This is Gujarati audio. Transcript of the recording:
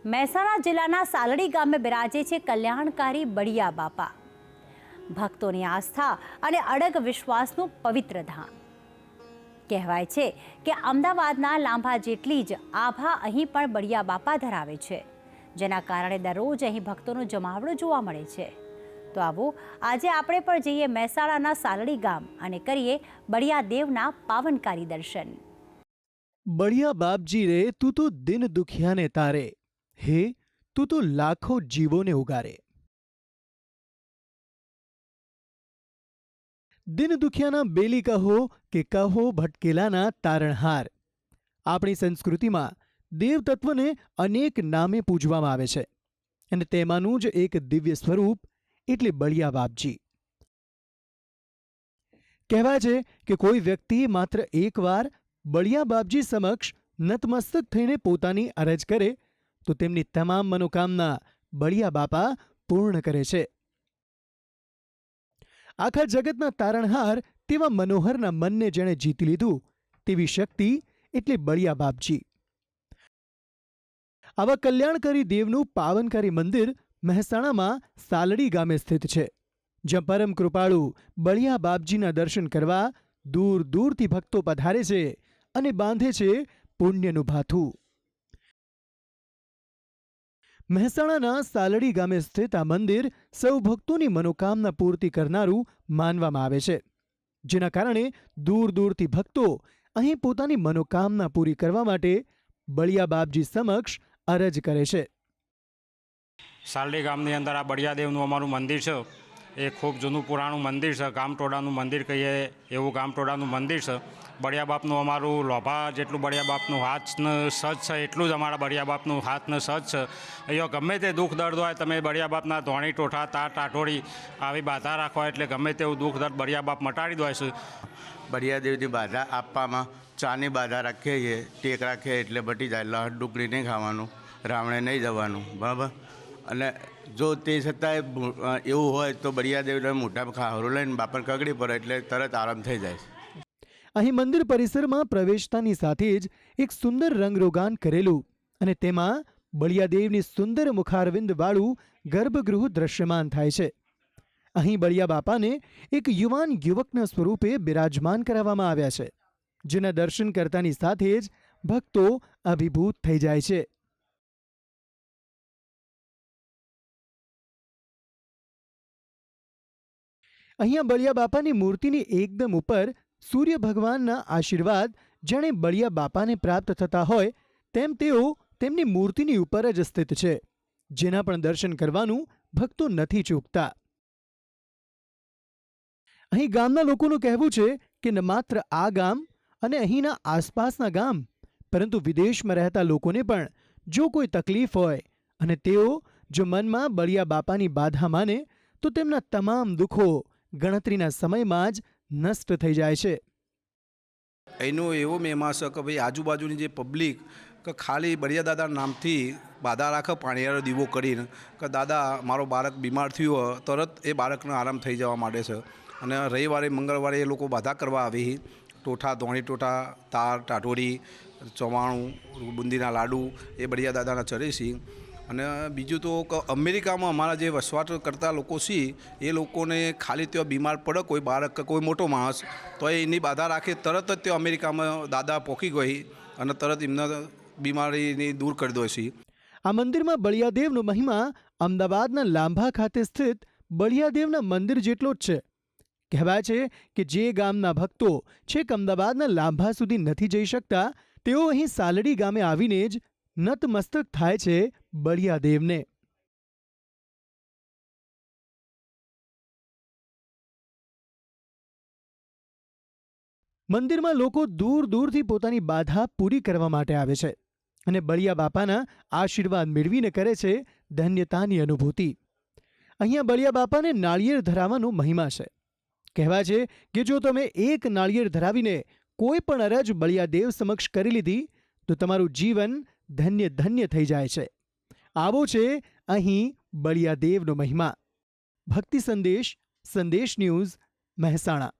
મહેસાણા જિલ્લાના સાલડી ગામે બિરાજે છે કલ્યાણકારી બળિયા બાપા. ભક્તોની આસ્થા અને અડગ વિશ્વાસનું પવિત્ર ધામ. કહેવાય છે કે અમદાવાદના લાંભા જેટલી જ આભા અહીં પણ બળિયા બાપા ધરાવે છે, જેના કારણે દરરોજ અહીં ભક્તોનો જમાવડો જોવા મળે છે. તો આવો આજે આપણે પણ જઈએ મહેસાણાના સાલડી ગામ અને કરીએ બળિયા દેવના પાવનકારી દર્શન. બળિયા બાપજી રે તું તો દિન દુખિયાને તારે, હે તું તો લાખો જીવોને ઉગારે. દિન દુખિયાના બેલી કહો કે કહો ભટકેલાના તારણહાર. આપણી સંસ્કૃતિમાં દેવતત્વને અનેક નામે પૂજવામાં આવે છે અને તેમાંનું જ એક દિવ્ય સ્વરૂપ એટલે બળિયા બાપજી. કહેવાય છે કે કોઈ વ્યક્તિ માત્ર એકવાર બળિયા બાપજી સમક્ષ નતમસ્તક થઈને પોતાની અરજ કરે તો તેમની તમામ મનોકામના બળિયા બાપા પૂર્ણ કરે છે. આખા જગતના તારણહાર તેવા મનોહરના મનને જેણે જીતી લીધું તેવી શક્તિ એટલે બળિયા બાપજી. આવા કલ્યાણકારી દેવનું પાવનકારી મંદિર મહેસાણામાં સાલડી ગામે સ્થિત છે, જ્યાં પરમ કૃપાળુ બળિયા બાપજીના દર્શન કરવા દૂર દૂરથી ભક્તો પધારે છે અને બાંધે છે પુણ્યનું ભાથું. મહેસાણાના સાલડી ગામે સ્થિત આ મંદિર સૌ ભક્તોની મનોકામના પૂર્તિ કરનારું માનવામાં આવે છે, જેના કારણે દૂર દૂરથી ભક્તો અહીં પોતાની મનોકામના પૂરી કરવા માટે બળિયા બાપજી સમક્ષ અરજ કરે છે. સાલડી ગામની અંદર આ બળિયાદેવનું અમારું મંદિર છે. એ ખૂબ જૂનું પુરાણું મંદિર છે. ગામટોડાનું મંદિર કહીએ એવું ગામટોડાનું મંદિર છે. બળિયા બાપનું અમારું લોભા જેટલું બળિયા બાપનું હાથનું સજ છે એટલું જ અમારા બળિયા બાપનું હાથનું સજ છે. અહીંયા ગમે તે દુઃખ દર્દ હોય તમે બળિયા બાપના ધોણી ટોઠા તાર ટાટોળી આવી બાધા રાખવા એટલે ગમે તેવું દુઃખ દર્દ બળિયા બાપ મટાડી દે છે. બળિયાદેવની બાધા આપવામાં ચાની બાધા રાખીએ છીએ, ટેક રાખીએ એટલે બટી જાય. લહટ ડુકડી નહીં ખાવાનું, રાવણે નહીં જવાનું, બરાબર. અને જો તે છતાંય એવું હોય તો બળિયાદેવને મોટા ખાવરો લઈને બાપર કગડી પડે એટલે તરત આરામ થઈ જાય. અહીં મંદિર પરિસરમાં પ્રવેશતાની સાથે જ એક સુંદર રંગરોગાન કરેલું અને તેમાં બળિયાદેવની સુંદર મુખારવિંદવાળું ગર્ભગૃહ દ્રશ્યમાન થાય છે. અહીં બળિયા બાપાને એક યુવાન યુવકના સ્વરૂપે બિરાજમાન કરાવવામાં આવ્યા છે, જેના દર્શન કરતાની સાથે જ ભક્તો અભિભૂત થઈ જાય છે. અહીંયા બળિયા બાપાની મૂર્તિની એકદમ ઉપર સૂર્ય ભગવાનના આશીર્વાદ જાણે બળિયા બાપાને પ્રાપ્ત થતા હોય તેમ તેઓ તેમની મૂર્તિની ઉપર જ સ્થિત છે, જેના પણ દર્શન કરવાનું ભક્તો નથી ચૂકતા. અહીં ગામના લોકોનું કહેવું છે કે ન માત્ર આ ગામ અને અહીંના આસપાસના ગામ પરંતુ વિદેશમાં રહેતા લોકોને પણ જો કોઈ તકલીફ હોય અને તેઓ જો મનમાં બળિયા બાપાની બાધા માને તો તેમના તમામ દુઃખો ગણતરીના સમયમાં જ નષ્ટ થઈ જાય છે. એનો એવો મહિમા છે કે ભાઈ આજુબાજુની જે પબ્લિક કે ખાલી બળિયા દાદાના નામથી બાધા રાખે પાણીયારો દીવો કરીને કે દાદા મારો બાળક બીમાર થયો હોય તરત એ બાળકને આરામ થઈ જવા માંડે છે. અને રવિવારે મંગળવારે એ લોકો બાધા કરવા આવે, ટોઠા ધોણી ટોઠા તાર ટાટોરી ચવાણું બુંદીના લાડુ એ બળિયા દાદાના ચરે છે. અને બીજું તો અમેરિકામાં અમારા જે વસવાટ કરતા લોકો છે એ લોકોને ખાલી ત્યાં બીમાર પડે કોઈ બાળક કે કોઈ મોટો માણસ તો એની બાધા રાખે તરત જ તે અમેરિકામાં દાદા પહોંચી ગઈ અને તરત એમને બીમારીની દૂર કરી દે છે. આ મંદિરમાં બળિયાદેવનો મહિમા અમદાવાદના લાંભા ખાતે સ્થિત બળિયાદેવના મંદિર જેટલો જ છે. કહેવાય છે કે જે ગામના ભક્તો છેક અમદાવાદના લાંભા સુધી નથી જઈ શકતા તેઓ અહીં સાલડી ગામે આવીને જ નતમસ્તક થાય છે બળિયાદેવને. મંદિરમાં લોકો દૂર દૂરથી પોતાની બાધા પૂરી કરવા માટે આવે છે અને બળિયા બાપાના આશીર્વાદ મેળવીને કરે છે ધન્યતાની અનુભૂતિ. અહીંયા બળિયા બાપાને નાળિયેર ધરાવવાનો મહિમા છે. કહેવાય છે કે જો તમે એક નાળિયેર ધરાવીને કોઈ પણ અરજ બળિયાદેવ સમક્ષ કરી લીધી તો તમારું જીવન ધન્ય ધન્ય થઈ જાય છે. આવો છે અહીં બળિયાદેવનો મહિમા. ભક્તિ સંદેશ, સંદેશ ન્યૂઝ, મહેસાણા.